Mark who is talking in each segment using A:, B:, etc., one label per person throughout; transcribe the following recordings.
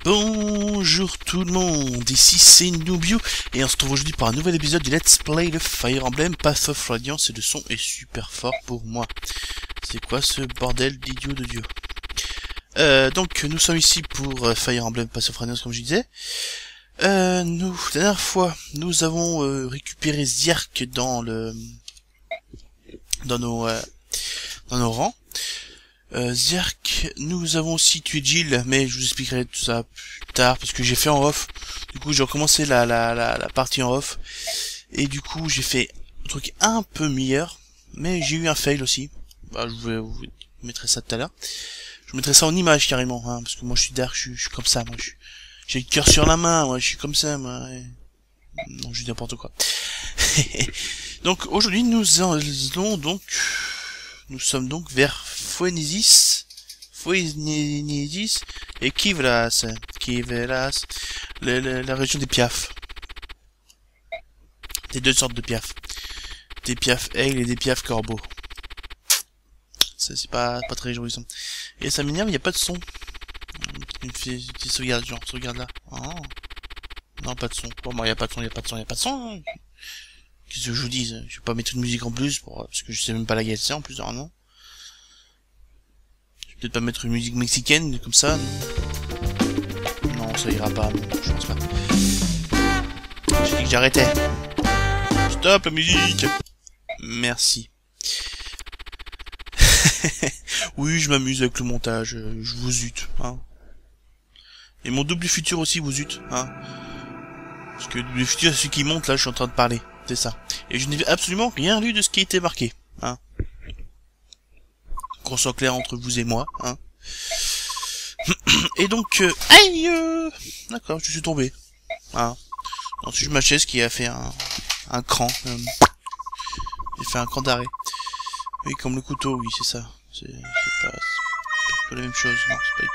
A: Bonjour tout le monde, ici c'est Nubio et on se retrouve aujourd'hui pour un nouvel épisode du Let's Play de Fire Emblem Path of Radiance et le son est super fort pour moi. C'est quoi ce bordel d'idiot de Dieu? Donc nous sommes ici pour Fire Emblem Path of Radiance comme je disais. La dernière fois nous avons récupéré Zierk dans nos rangs. Zierk, nous avons aussi tué Jill, mais je vous expliquerai tout ça plus tard parce que j'ai fait en off. Du coup, j'ai recommencé la partie en off et du coup, j'ai fait un truc un peu meilleur, mais j'ai eu un fail aussi. Bah, je vous mettrai ça tout à l'heure. Je vous mettrai ça en image carrément, hein, parce que moi je suis dark, je suis comme ça, moi j'ai le cœur sur la main, moi je suis comme ça, moi. Non, je dis n'importe quoi. Donc aujourd'hui, nous sommes donc vers Phoenisis et Kivlas, la région des piafs. Des deux sortes de piafs. Des piafs aigle et des piafs corbeau. Ça c'est pas très réjouissant. Et ça m'énerve, il n'y a pas de son. Une petite sauvegarde, genre, sauvegarde là. Oh. Non, pas de son. Bon, il n'y a pas de son, il n'y a pas de son. Qu'est-ce que je vous dis? Je vais pas mettre une musique en plus, parce que je sais même pas laquelle c'est en plus, normalement. Je vais peut-être pas mettre une musique mexicaine, comme ça. Non, ça ira pas, non, je pense pas. J'ai dit que j'arrêtais. Stop la musique! Merci. Oui, je m'amuse avec le montage, je vous zute, hein. Et mon double futur aussi vous zute, hein. Parce que le futur, c'est celui qui monte, là, je suis en train de parler. C'est ça. Et je n'ai absolument rien lu de ce qui a été marqué, hein. Qu'on soit clair entre vous et moi, hein. Et donc, aïe, d'accord, je suis tombé, hein. Ensuite, je ma chaise qui a fait un cran, j'ai fait un cran d'arrêt. Oui, comme le couteau, oui, c'est ça. C'est pas la même chose, non, c'est pas...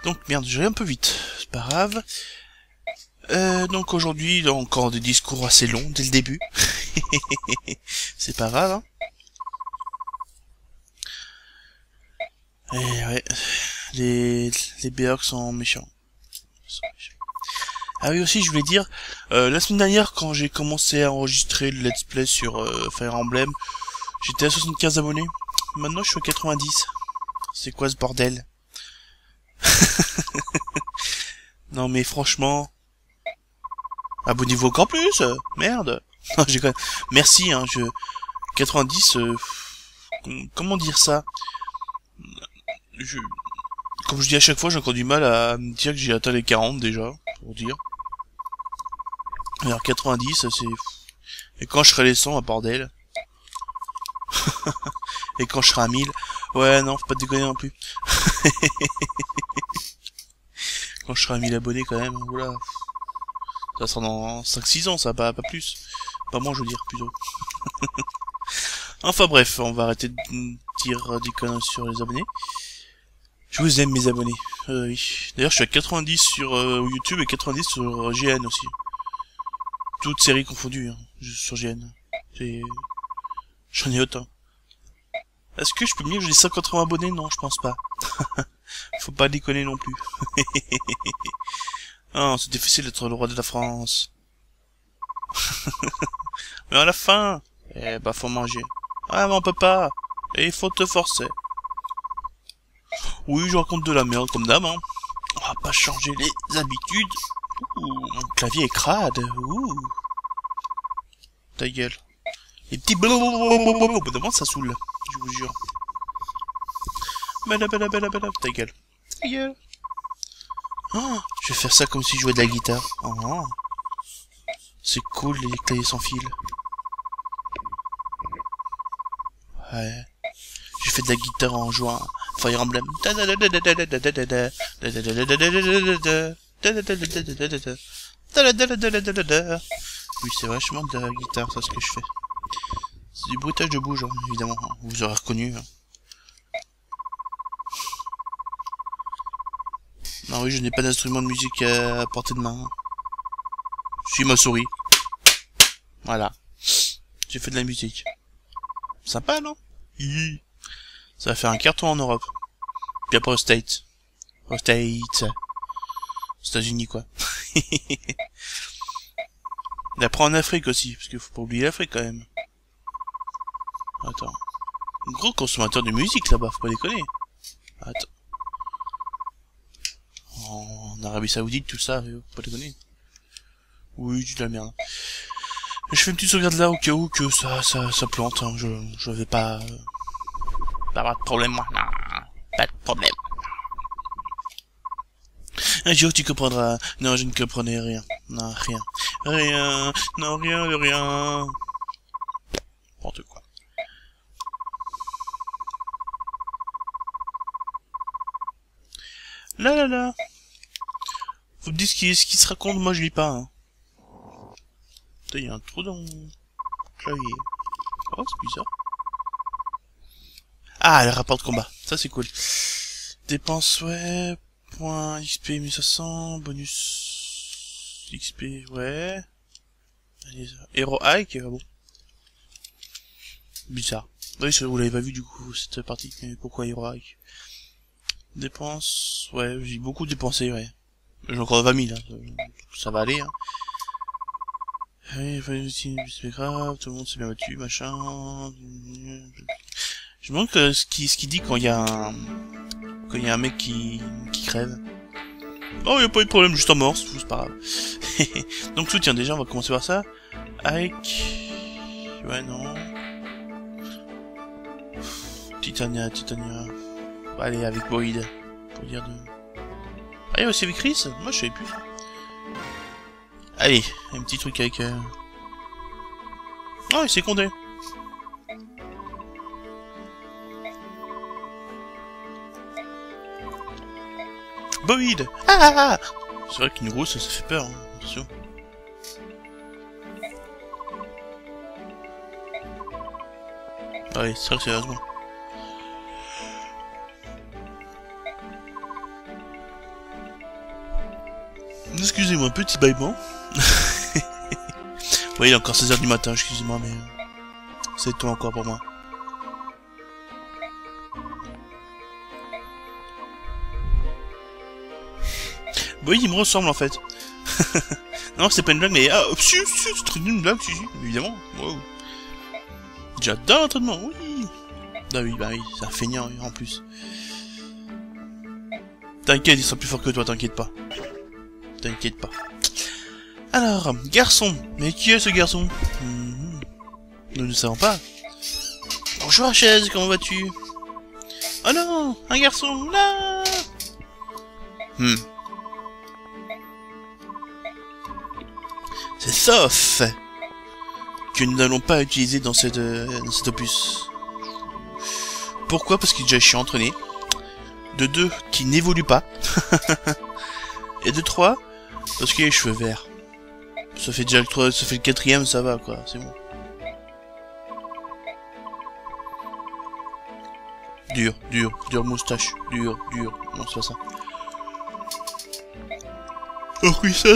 A: Donc, merde, j'ai un peu vite, c'est pas grave. Donc aujourd'hui, encore des discours assez longs dès le début. C'est pas grave, hein. Et ouais, les Béocs sont méchants. Ah oui, aussi, je voulais dire, la semaine dernière, quand j'ai commencé à enregistrer le let's play sur Fire Emblem, j'étais à 75 abonnés. Maintenant, je suis à 90. C'est quoi ce bordel? Non mais franchement... Abonnez-vous encore plus, merde. Non, j'ai quand même... Merci, hein, 90, comment dire ça? Comme je dis à chaque fois, j'ai encore du mal à me dire que j'ai atteint les 40 déjà, pour dire. Alors 90, c'est... Et quand je serai les 100, bordel. Et quand je serai à 1000... Ouais, non, faut pas te déconner non plus. Quand je serai à 1000 abonnés quand même, voilà. Ça sera dans 5-6 ans, ça, pas plus. Pas moins, je veux dire, plutôt. Enfin bref, on va arrêter de dire des conneries sur les abonnés. Je vous aime, mes abonnés. Oui. D'ailleurs, je suis à 90 sur YouTube et 90 sur GN aussi. Toutes séries confondues, hein, sur GN. J'en ai autant. Est-ce que je peux me dire que j'ai 180 abonnés? Non, je pense pas. Faut pas déconner non plus. Ah, c'est difficile d'être le roi de la France. Mais à la fin, eh bah faut manger. Ah mais on peut pas. Et il faut te forcer. Oui, je raconte de la merde comme d'hab, hein. On va pas changer les habitudes. Ouh, mon clavier est crade. Ouh. Ta gueule. Les petits blablabla, au bout d'un moment ça saoule, je vous jure. Blablabla, ta gueule. Ta gueule. Oh, je vais faire ça comme si je jouais de la guitare. Oh. C'est cool les claviers sans fil. Ouais. J'ai fait de la guitare en jouant à Fire Emblem. Oui, c'est vachement de la guitare, ça, ce que je fais. C'est du bruitage de bouge, hein, évidemment. Vous aurez reconnu. Hein. Non, oui, je n'ai pas d'instrument de musique à portée de main. Je suis ma souris. Voilà. J'ai fait de la musique. Sympa, non? Hihi. Ça va faire un carton en Europe. Puis après aux States. Aux States. Aux États-Unis, quoi. Et après en Afrique aussi, parce qu'il faut pas oublier l'Afrique quand même. Attends. Gros consommateur de musique là-bas, faut pas déconner. Attends. En Arabie Saoudite, tout ça, faut pas déconner. Oui, du de la merde. Je fais une petite sauvegarde là au cas où que ça plante. Hein. Je vais pas avoir de problème, moi. Non, pas de problème. Un jour tu comprendras. Non, je ne comprenais rien. Non, rien. Rien. Non, rien de rien. N'importe quoi. Là. Vous me dites ce qui se raconte, moi je lis pas. Hein. Putain, y a un trou dans mon clavier. Oh, c'est bizarre. Ah, le rapport de combat. Ça, c'est cool. Dépense, ouais. Point XP 1500. Bonus XP, ouais. Hero Hike, ah bon. Bizarre. Oui, vous l'avez pas vu du coup, cette partie. Mais pourquoi Hero Hike? Dépense, ouais, j'ai beaucoup dépensé, ouais. J'ai encore 20 000, hein. Ça va aller, hein. Oui, c'est grave, tout le monde s'est bien battu, machin. Je me demande ce qu'il dit quand il y a un mec qui crève. Oh, y a pas eu de problème, juste en morse, c'est pas grave. Donc soutien, déjà, on va commencer par ça. Avec... Ouais, non. Titania. Allez, avec Boyd. Pour dire de... Ah, il y a aussi avec Chris? Moi, je savais plus. Allez, un petit truc avec... Oh, il s'est condé. Boyd. Ah. C'est vrai qu'une grosse, ça fait peur, hein. Attention. Ah oui, c'est vrai que sérieusement. Excusez-moi, petit bâillement. Oui, il est encore 16h du matin, excusez-moi, mais... c'est tôt encore pour moi. Oui, il me ressemble en fait. Non, c'est pas une blague, mais... Ah, c'est une blague, si, évidemment. Wow. J'adore l'entraînement, oui. Ah oui, bah oui, c'est un feignant en plus. T'inquiète, il sera plus fort que toi, t'inquiète pas. T'inquiète pas. Alors, garçon. Mais qui est ce garçon? Nous ne savons pas. Bonjour chaise, comment vas-tu? Oh non, un garçon, là. C'est sauf que nous n'allons pas utiliser dans cet opus. Pourquoi? Parce qu'il est déjà chiant entraîné. De 2, qui n'évolue pas. Et de 3, parce qu'il a les cheveux verts. Ça fait déjà le 3, ça fait le 4ème, ça va quoi, c'est bon. Dur moustache, dur. Non, c'est pas ça. Oh oui, ça,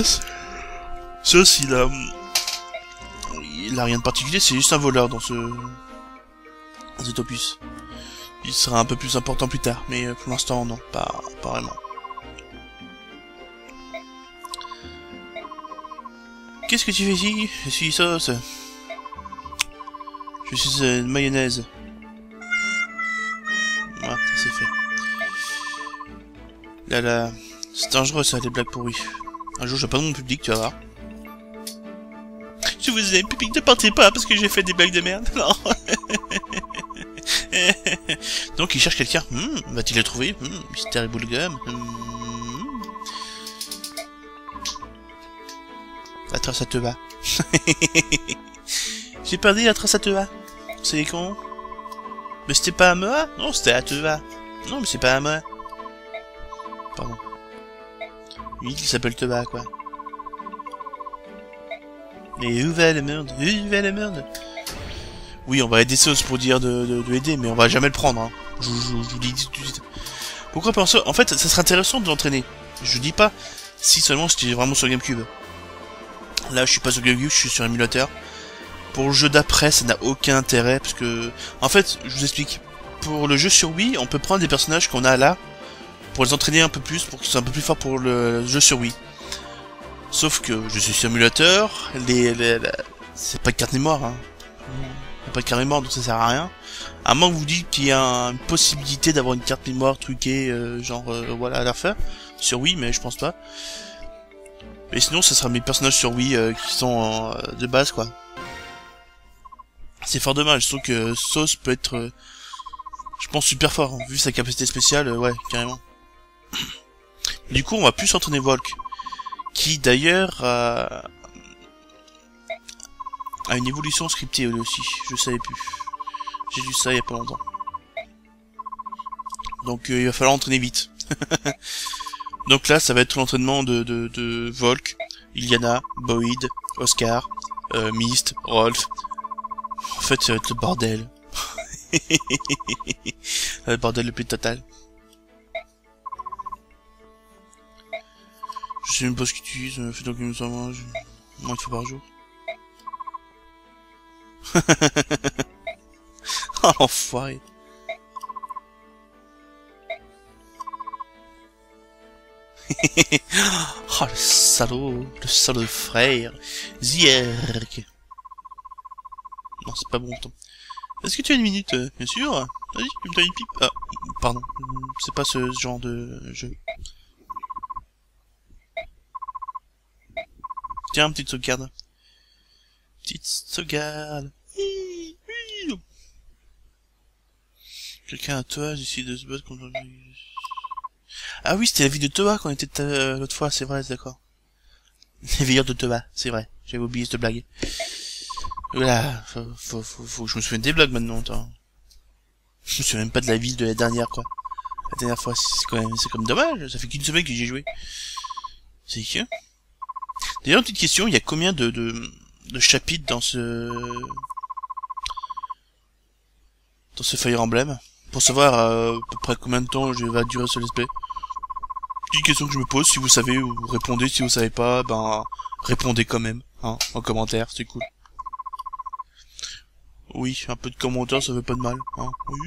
A: il a rien de particulier, c'est juste un voleur dans cet opus. Il sera un peu plus important plus tard, mais pour l'instant, non, pas vraiment. Qu'est-ce que tu fais ici? Je suis sauce. Je suis mayonnaise. Voilà, ça c'est fait. Là, c'est dangereux ça, les blagues pourries. Un jour, je vais pas dans mon public, tu vas voir. Je vous aime, public, ne partez pas parce que j'ai fait des blagues de merde. Non. Donc, il cherche quelqu'un. Va-t-il le trouver? Mystère et Bubblegum. La trace à te va. J'ai perdu la trace à te va. C'est con. Mais c'était pas à moi? Non, c'était à te va. Non, mais c'est pas à moi. Pardon. Lui, il s'appelle Teba, quoi. Mais où va la merde? Où va la merde? Oui, on va aider Sauce pour dire de aider, mais on va jamais le prendre, hein. Je vous dis tout de suite. Pourquoi pas ça? En fait, ça serait intéressant de l'entraîner. Je dis pas si seulement c'était vraiment sur GameCube. Là, je suis pas sur GameCube, je suis sur émulateur. Pour le jeu d'après, ça n'a aucun intérêt, parce que... En fait, je vous explique. Pour le jeu sur Wii, on peut prendre des personnages qu'on a là, pour les entraîner un peu plus, pour qu'ils soient un peu plus forts pour le jeu sur Wii. Sauf que je suis sur émulateur, c'est pas de carte mémoire, hein. Pas de carte mémoire, donc ça sert à rien. À moins que vous dites qu'il y a une possibilité d'avoir une carte mémoire truquée, voilà, à la refaire, sur Wii, mais je pense pas. Et sinon, ça sera mes personnages sur Wii qui sont de base, quoi. C'est fort dommage, je trouve que Sauce peut être, je pense, super fort, hein. Vu sa capacité spéciale, ouais, carrément. Du coup, on va plus s'entraîner Volk, qui d'ailleurs a une évolution scriptée aussi, je savais plus. J'ai lu ça il y a pas longtemps. Donc il va falloir entraîner vite. Donc là, ça va être l'entraînement de Volk, Iliana, Boyd, Oscar, Myst, Rolf. En fait, ça va être le bordel. Le bordel le plus total. Je sais même pas ce que tu dis, fais donc une fois moins de fois par jour. Oh l'enfoiré. Oh le salaud de frère. Zierk. Non, c'est pas bon temps. Est-ce que tu as une minute? Bien sûr. Vas-y, tu me donnes une pipe. Ah, pardon. C'est pas ce genre de jeu. Tiens, petite sauvegarde. Petite sauvegarde. Quelqu'un à toi, j'essaie de se battre contre... Ah oui, c'était la vie de Toa quand on était l'autre fois, c'est vrai, c'est d'accord. Les veilleurs de Toa, c'est vrai. J'avais oublié cette blague. Voilà, faut que je me souvienne des blagues maintenant, toi. Je me souviens même pas de la ville de la dernière, quoi. La dernière fois, c'est quand même dommage, ça fait qu'une semaine que j'y ai joué. C'est que... D'ailleurs, une petite question, il y a combien de chapitres dans ce Fire Emblem? Pour savoir à peu près combien de temps va durer ce let's play. Petite question que je me pose, si vous savez, vous répondez, si vous savez pas, ben, répondez quand même, hein, en commentaire, c'est cool. Oui, un peu de commentaires, ça fait pas de mal, hein, oui.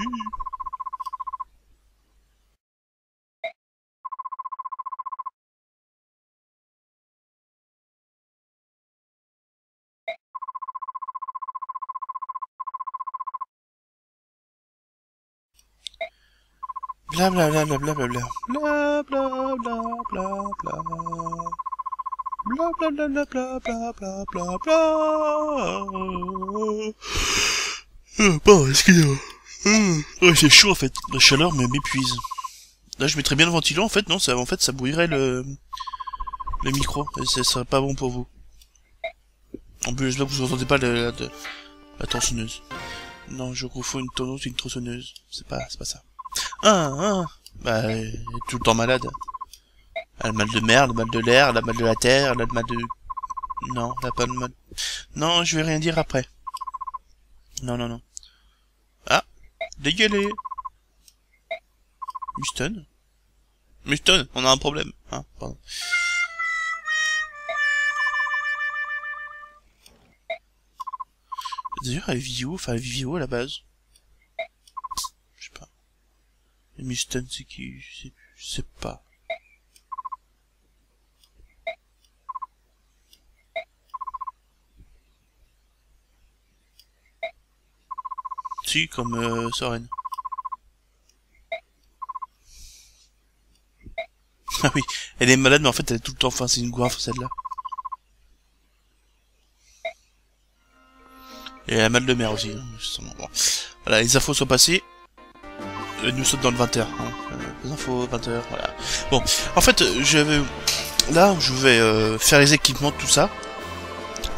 A: Bla bla bla bla bla bla bla bla bla bla bla bla bla bla bla bla bla bla bla bla. Bon, excusez-moi. Ouais, c'est chaud en fait. La chaleur m'épuise. Là, je mettrais bien le ventilo. En fait, non, ça brouillerait le micro. Et ça serait pas bon pour vous. En plus, j'espère que vous entendez pas la tronçonneuse. Non, je confonds une tonneuse et une tronçonneuse. C'est pas ça. Bah, elle est tout le temps malade. Elle a le mal de mer, le mal de l'air, elle a le mal de la terre, elle a le mal de... Non, elle a pas le mal... Non, je vais rien dire après. Non. Ah, dégueulé. Muston, on a un problème. Hein, pardon. D'ailleurs, elle vit où? Enfin, elle vit où à la base? Je sais pas. Et Muston, c'est qui? Je sais pas. Si, comme Soren. Ah oui, elle est malade, mais en fait, elle est tout le temps... Enfin, c'est une goinfre, celle-là. Et elle a mal de mer aussi. Hein, bon. Voilà, les infos sont passées. Nous sommes dans le 20h. Hein. Les infos, 20h, voilà. Bon, en fait, là, je vais faire les équipements, tout ça.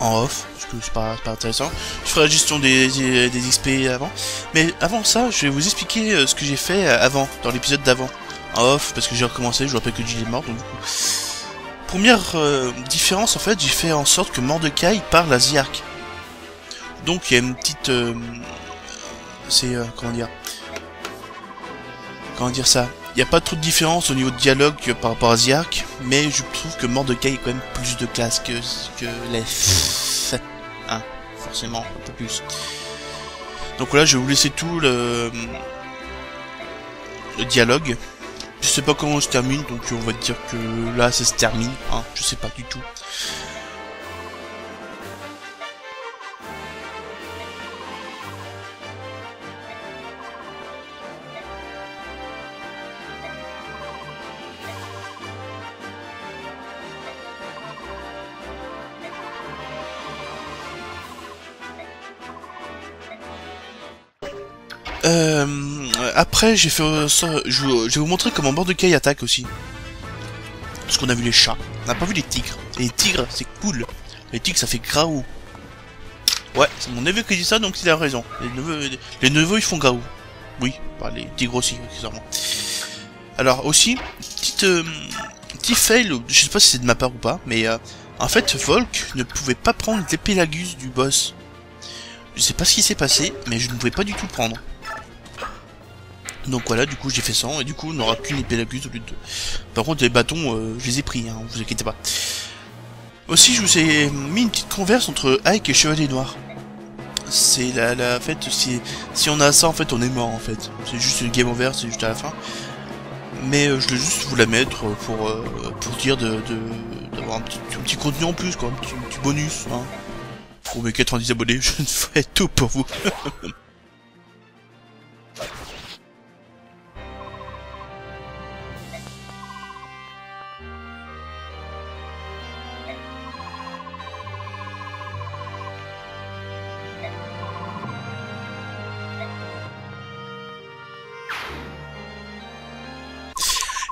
A: En off, parce que c'est pas intéressant. Je ferai la gestion des XP avant. Mais avant ça, je vais vous expliquer ce que j'ai fait avant, dans l'épisode d'avant. En off, parce que j'ai recommencé, je vous rappelle que Jill est mort, donc du coup... Première différence, en fait, j'ai fait en sorte que Mordecai parle à Ziark. Donc il y a une petite... comment dire ça, il n'y a pas trop de différence au niveau de dialogue par rapport à Ziark, mais je trouve que Mordecai est quand même plus de classe que les... hein, forcément, un peu plus. Donc voilà, je vais vous laisser tout le dialogue. Je sais pas comment se termine, donc on va dire que là ça se termine, hein, je sais pas du tout. Après j'ai fait ça, je vais vous montrer comment Mordecai attaque aussi. Parce qu'on a vu les chats, on n'a pas vu les tigres. Et les tigres c'est cool, les tigres ça fait graou. Ouais, c'est mon neveu qui dit ça donc il a raison. Les neveux ils font graou. Oui, bah, les tigres aussi, accessoirement. Alors aussi, petit fail, je sais pas si c'est de ma part ou pas, mais en fait Volk ne pouvait pas prendre l'Épélagus du boss. Je sais pas ce qui s'est passé, mais je ne pouvais pas du tout prendre. Donc voilà, du coup j'ai fait 100 et du coup on n'aura qu'une Épélagus au lieu de deux. Par contre les bâtons, je les ai pris, hein, vous inquiétez pas. Aussi je vous ai mis une petite converse entre Ike et Chevalier Noir. C'est en fait, si on a ça en fait on est mort en fait. C'est juste une game over, c'est juste à la fin. Mais je vais juste vous la mettre pour dire d'avoir un petit contenu en plus quoi, un petit bonus. Hein. Pour mes 90 abonnés, je ferai tout pour vous.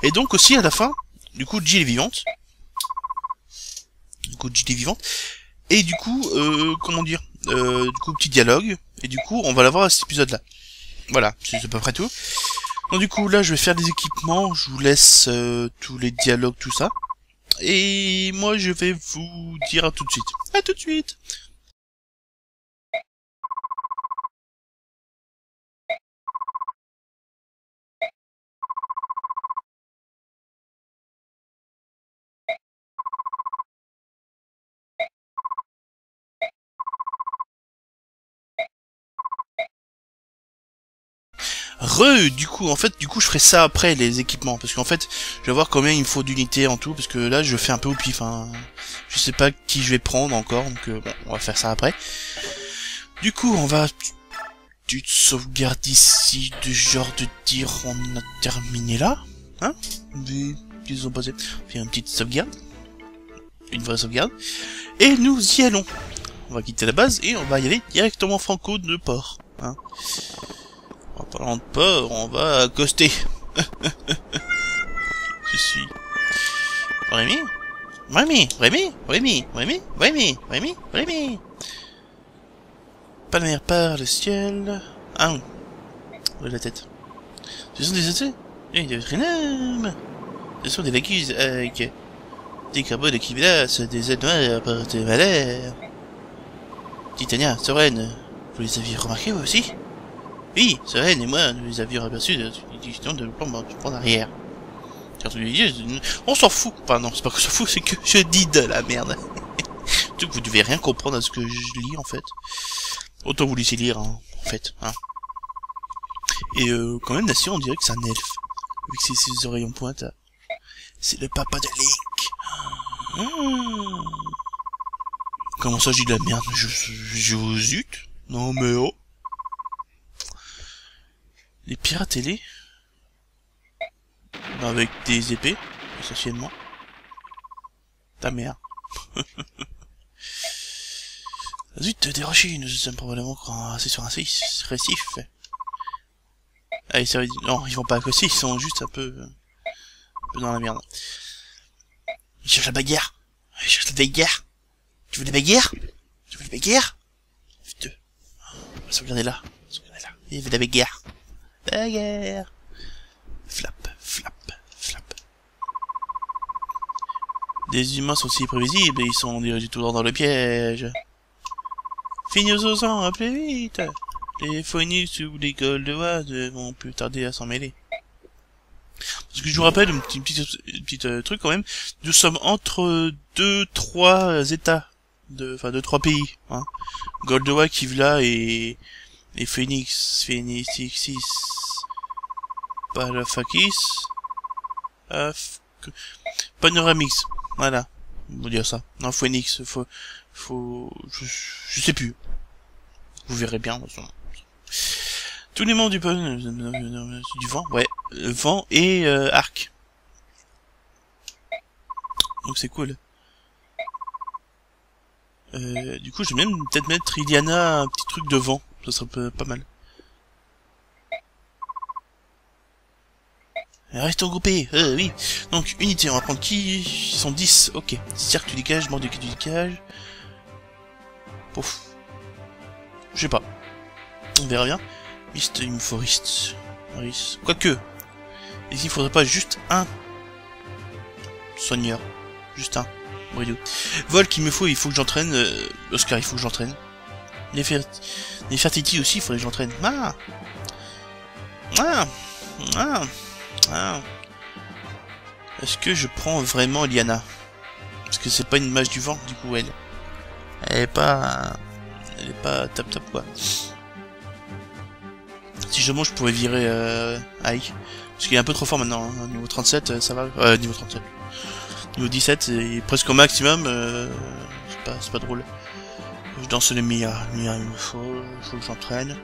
A: Et donc aussi à la fin, du coup Jill est vivante. Et du coup, comment dire, du coup petit dialogue. Et du coup on va l'avoir à cet épisode là. Voilà, c'est à peu près tout. Donc du coup là je vais faire des équipements, je vous laisse tous les dialogues, tout ça. Et moi je vais vous dire à tout de suite. À tout de suite. Du coup, en fait, je ferai ça après les équipements, parce qu'en fait, je vais voir combien il me faut d'unités en tout, parce que là, je fais un peu au pif, hein. Je sais pas qui je vais prendre encore, donc bon, on va faire ça après. Du coup, on va... Tu te sauvegardes ici, de genre de dire on a terminé là, hein? Ils ont passé. On fait une petite sauvegarde. Une vraie sauvegarde. Et nous y allons. On va quitter la base et on va y aller directement franco de port, hein. En parlant de port, on va accoster. Je suis... Rémi. Palmer par le ciel. Ah, de la tête. Ce sont des essais. Et des trinômes. Ce sont des lacunes avec des carbones qui glacent, des ailes noires par des malheurs. Titania, Soren, vous les aviez remarqués vous aussi? Oui, Soren et moi, nous les avions aperçus de plan arrière. On s'en fout. Enfin non, c'est pas que s'en fout, c'est que je dis de la merde. Donc vous devez rien comprendre à ce que je lis en fait. Autant vous laisser lire, hein, en fait. Hein. Et quand même, Nation, on dirait que c'est un elfe. Avec ses oreilles en pointe. C'est le papa de Link. Comment ça, j'ai de la merde? Je vous zut? Non mais oh. Les pirates télé? Avec des épées, essentiellement. Ta mère. Zut, des rochers, nous sommes probablement assez sur un récif. Allez, ça va dire... Non, ils vont pas accoster, ils sont juste un peu dans la merde. Ils cherchent la bagarre. Ils cherchent la bagarre. Tu veux des bagarres? Putain. On va se regarder là. Il y avait de la bagarre. Bagarre. Flap. Des humains sont si prévisibles et ils sont dirigés tout droit dans le piège. Finis-en, appelez vite. Les Phoenix ou les Goldoa vont plus tarder à s'en mêler. Parce que je vous rappelle, une petite truc quand même, nous sommes entre 2-3 états, enfin 2-3 pays, hein. Goldoa, Kivla et Phoenix, Palafakis, Panoramix, voilà, on va dire ça. Non, Phoenix, je sais plus. Vous verrez bien, de toute façon. Tous les membres du peuple du vent, ouais, vent et arc. Donc c'est cool. Du coup, je vais même peut-être mettre Iliana un petit truc de vent, ça serait pas mal. Restons groupés, oui. Donc, unité, on va prendre qui? Ils sont 10, ok. Cercle, tu dégages, mort du décage. Pouf. Je sais pas. On verra bien. Mist, il me faut Rist. Quoique. Est-ce qu'il faudrait pas juste un soigneur? Juste un. Bridou. Vol qu'il me faut, il faut que j'entraîne. Oscar, il faut que j'entraîne. Nefertiti aussi, il faudrait que j'entraîne. Est-ce que je prends vraiment Liana? Parce que c'est pas une mage du vent, du coup, elle est pas tap quoi. Si je mange, je pourrais virer Ike. Parce qu'il est un peu trop fort maintenant, hein. Niveau 37, ça va. Niveau 37. Niveau 17, il est presque au maximum. C'est pas drôle. Je danse les milliards. Il me faut que j'entraîne.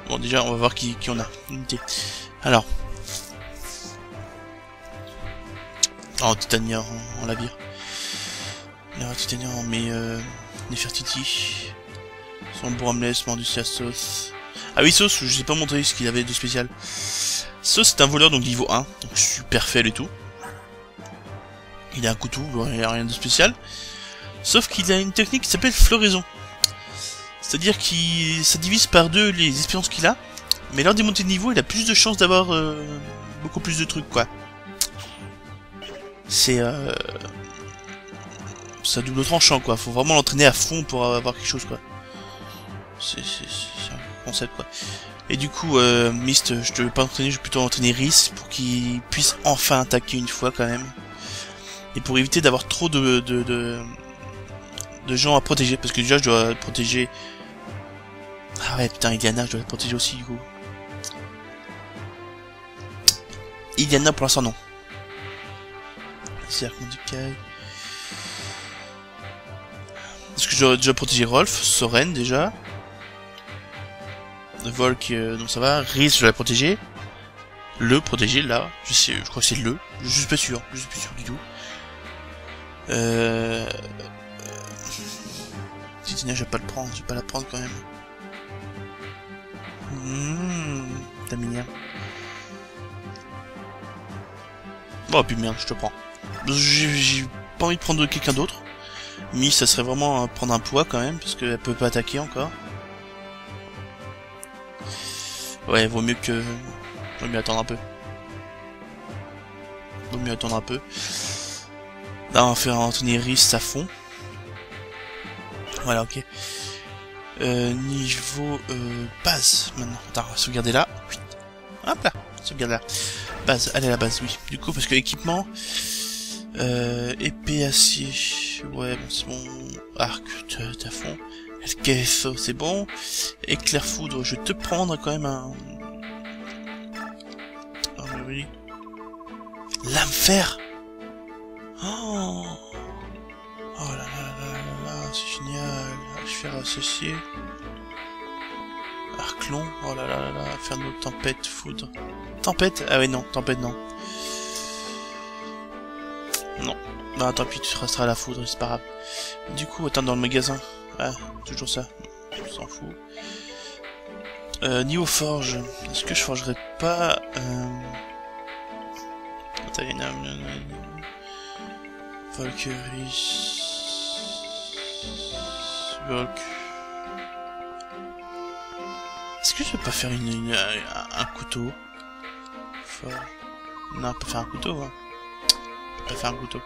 A: Bon, déjà, on va voir qui on a. Unité. Alors. Oh, Titania, on la vire. Alors, Titania, on met Nefertiti. Son Bromless, Mordus, Sauce. Ah oui, Sauce, je sais pas montré ce qu'il avait de spécial. Sauce, c'est un voleur, donc niveau 1. Donc super faible et tout. Il a un couteau, il a rien de spécial. Sauf qu'il a une technique qui s'appelle floraison. C'est-à-dire qu'il ça divise par 2 les expériences qu'il a. Mais lors des montées de niveau, il a plus de chances d'avoir beaucoup plus de trucs, quoi. C'est double tranchant, quoi. Faut vraiment l'entraîner à fond pour avoir quelque chose, quoi. C'est un concept, quoi. Et du coup, Mist, je te veux pas entraîner, je vais plutôt entraîner Rhys pour qu'il puisse enfin attaquer une fois, quand même. Et pour éviter d'avoir trop de gens à protéger, parce que déjà je dois protéger. Ah ouais, putain, Iliana, je dois la protéger aussi, du coup. Iliana, pour l'instant, non. Cercle du Kai. Est-ce que je dois déjà protéger Rolf, Soren, déjà. Volk, donc ça va. Rhys, je dois la protéger. Le protéger, là. Je crois que c'est le. Je suis pas sûr. Je suis plus sûr du tout. Titina, je vais pas le prendre. Je vais pas la prendre quand même. T'as mignon. Bon, puis merde, je te prends. J'ai pas envie de prendre quelqu'un d'autre. Mais ça serait vraiment prendre un poids quand même, parce qu'elle peut pas attaquer encore. Ouais, vaut mieux attendre un peu. Là, on va faire entraîner Rhys à fond. Voilà, ok. Niveau base, maintenant. Attends, on va sauvegarder là. Hop là, sauvegarde là. Base, allez à la base, oui. Du coup, parce que équipement... épée acier... Ouais, bon, c'est bon. Arc, t'es à fond. KFO, c'est bon. Éclair foudre, je vais te prendre quand même un... Oh, oui. Lame fer. Oh là là là là, c'est génial. Je vais faire associer. Arclon, oh là là là là, faire notre tempête, foudre. Tempête? Ah ouais, non, tempête, non. Non. Bah tant pis, tu resteras à la foudre, c'est pas grave. Du coup, attends, dans le magasin. Ah, toujours ça. On s'en fout. Niveau forge, est-ce que je forgerais pas... Attends, Valkyrie... Volk... Est-ce que je peux pas faire un couteau? Non, on peut faire un couteau, hein. Je vais pas faire un couteau.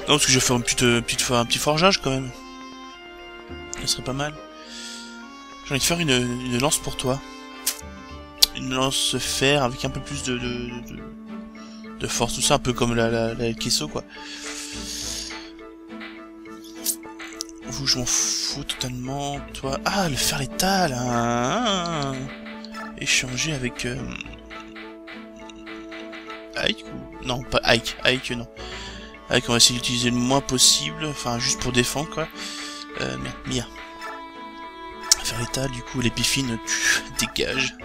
A: Non, parce que je vais faire un petit forgeage quand même. Ça serait pas mal. J'ai envie de faire une lance pour toi. Une lance fer avec un peu plus de force, tout ça, un peu comme la Kesso, quoi. Vous, je m'en fous totalement. Toi, ah, le fer létal, hein. Échanger avec Ike ou... Non, pas Ike. Ike, non. Ike, on va essayer d'utiliser le moins possible. Enfin, juste pour défendre, quoi. Merde, Mia. Fer létal, du coup, l'épifine, tu dégages.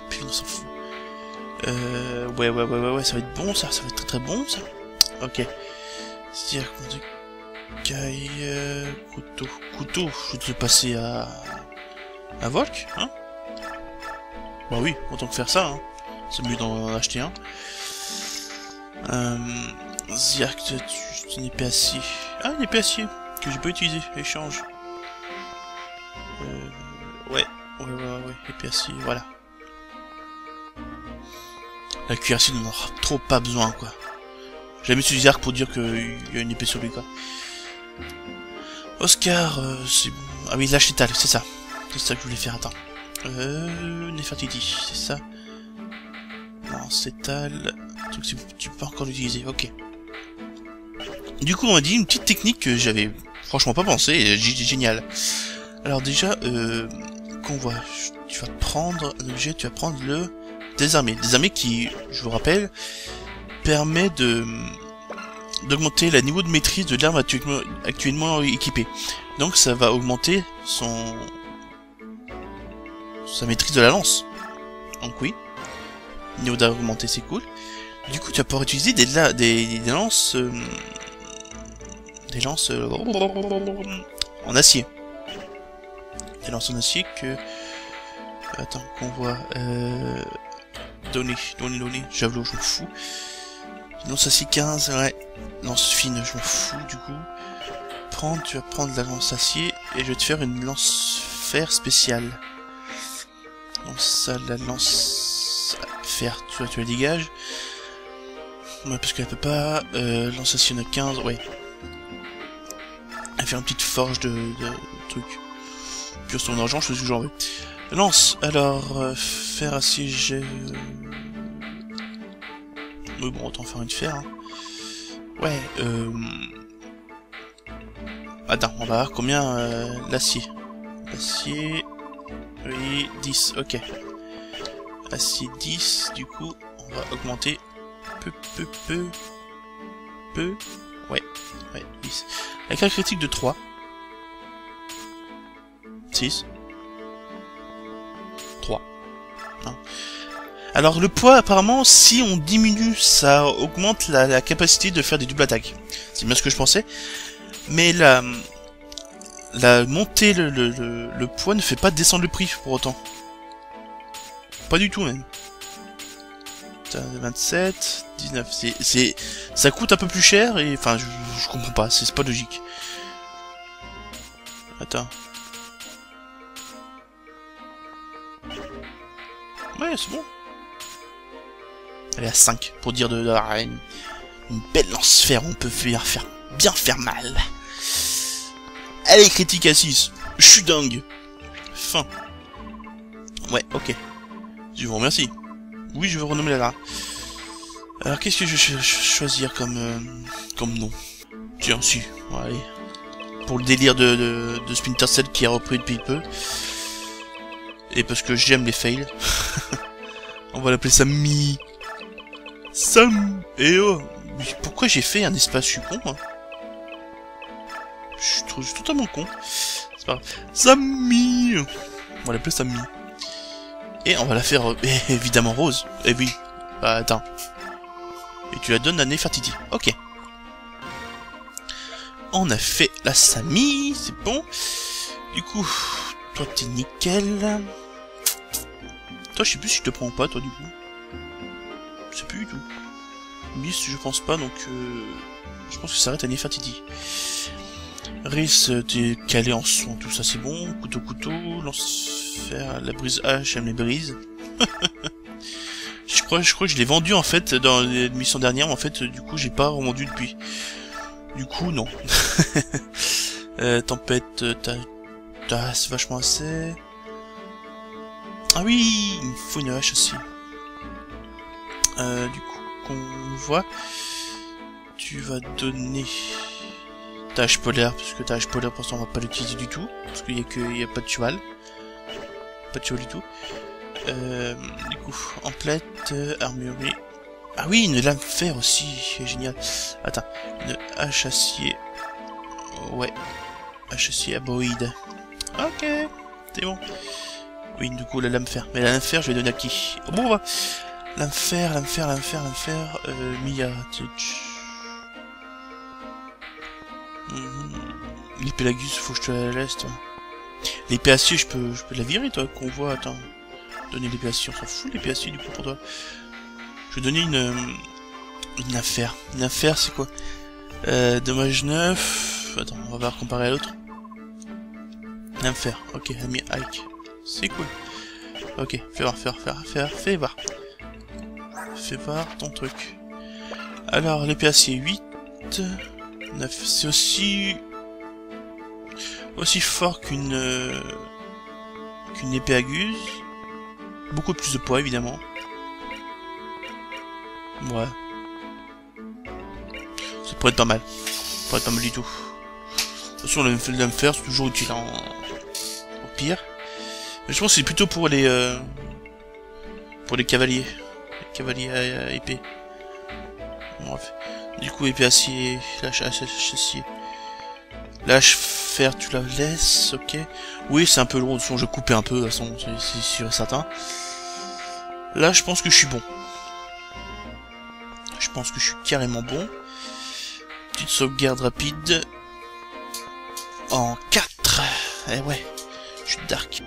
A: Puis on s'en fout. Ouais, ça va être bon, ça va être très bon, ça. Ok. C'est-à-dire qu'on dit... Couteau, je vais te passer à Volk, hein. Bah oui, autant que faire ça, hein. C'est mieux d'en acheter un. Zirk, tu une épée acier. Ah, une épée acier, que j'ai pas utilisé, échange. Ouais, épée acier, voilà. La cuirassée n'en aura trop pas besoin, quoi. J'ai mis sur Zirk pour dire qu'il y a une épée sur lui, quoi. Oscar, c'est bon. Ah oui, lâche létal, c'est ça. C'est ça que je voulais faire, attends. Nefertiti, c'est ça. Non, létal. Truc, tu peux pas encore l'utiliser, ok. Du coup, on m'a dit une petite technique que j'avais franchement pas pensé, et génial. Alors déjà, qu'on voit, tu vas prendre un objet, tu vas prendre le désarmé. Désarmé qui, je vous rappelle, permet d'augmenter le niveau de maîtrise de l'arme actuellement équipée. Donc ça va augmenter sa maîtrise de la lance. Donc oui, niveau d'augmenter, c'est cool. Du coup, tu vas pouvoir utiliser des lances en acier. Des lances en acier que... Attends, qu'on voit... Donner, javelot, je m'en fous. Lance acier 15, ouais. Lance fine, je m'en fous, du coup. Tu vas prendre la lance acier, et je vais te faire une lance fer spéciale. Donc ça, la lance fer, tu la dégages. Ouais, parce qu'elle peut pas... lance acier, on a 15, ouais. Elle va faire une petite forge de truc. Puis sur ton argent, je fais ce que j'en veux. Lance, alors... fer acier, j'ai... Oui, bon, autant faire une fer. Hein. Ouais, Attends, on va voir combien l'acier. L'acier... Oui, 10, ok. Acier 10, du coup, on va augmenter peu. Ouais, 10. Avec un critique de 3. 6. 3. Hein. Alors le poids, apparemment, si on diminue, ça augmente la capacité de faire des doubles attaques. C'est bien ce que je pensais. Mais la montée, le poids ne fait pas descendre le prix pour autant. Pas du tout même. 27, 19, ça coûte un peu plus cher et enfin je comprends pas, c'est pas logique. Attends. Ouais, c'est bon. Elle est à 5 pour dire une belle lance-fer, on peut bien faire mal. Elle est critique à 6. Je suis dingue. Fin. Ouais, ok. Je vous remercie. Oui, je veux renommer la. Alors, qu'est-ce que je vais choisir comme nom? Tiens, si. Bon, allez. Pour le délire de Splinter Cell qui a repris depuis peu. Et parce que j'aime les fails. On va l'appeler Sammy. Sam. Et oh. Mais pourquoi j'ai fait un espace? Je suis con, moi. Je suis totalement con. C'est pas grave. Sammy. On va l'appeler Sammy. Et on va la faire évidemment rose. Eh oui. Bah attends. Et tu la donnes à Nefertiti. Ok. On a fait la Sammy. C'est bon. Du coup, toi t'es nickel. Toi je sais plus si je te prends ou pas toi du coup. Je sais plus du tout. Miss je pense pas donc je pense que ça s'arrête à Nefertiti. Rhys, t'es calé en son, tout ça c'est bon. Couteau, lance-fer, la brise H, j'aime les brises. Je crois que je l'ai vendu en fait dans l'émission dernière, mais en fait du coup j'ai pas revendu depuis. Du coup non. Tempête, c'est vachement assez. Ah oui, il me faut une hache aussi. Du coup qu'on voit, tu vas donner ta hache polaire, parce que ta hache polaire pour l'instant on va pas l'utiliser du tout, parce qu'il y a pas de cheval. Pas de cheval du tout. Du coup, emplette, armurerie. Ah oui, une lame fer aussi, génial. Attends, une hache acier. Ouais, hache acier aboïde. Ok, c'est bon. Oui, du coup, la lame fer. Mais la lame fer, je vais donner à qui? Oh, bon, bah. Lame fer, Mia. L'épée Lagus, faut que je te la laisse, toi. L'épée acier, je peux la virer, toi, qu'on voit, attends. Donner l'épée acier, on s'en fout, l'épée acier, du coup, pour toi. Je vais donner une affaire. Une affaire, c'est quoi? Dommage 9. Attends, on va voir comparer à l'autre. Lame fer, ok, ami Ike. C'est cool. Ok, fais voir. Fais voir ton truc. Alors, l'épée acier 8. 9. C'est aussi fort qu'une épée aguse. Beaucoup plus de poids, évidemment. Ouais. Ça pourrait être pas mal. Ça pourrait être pas mal du tout. De toute façon, le lame fer, c'est toujours utile au pire. Mais je pense que c'est plutôt pour les cavaliers. Les cavaliers à épée. Bref. Du coup, épée acier, lâche acier. Lâche fer, tu la laisses, ok. Oui, c'est un peu lourd, de toute façon, je vais couper un peu, de toute façon, c'est sûr et certain. Là, je pense que je suis bon. Je pense que je suis carrément bon. Petite sauvegarde rapide. En 4. Eh ouais, je suis dark.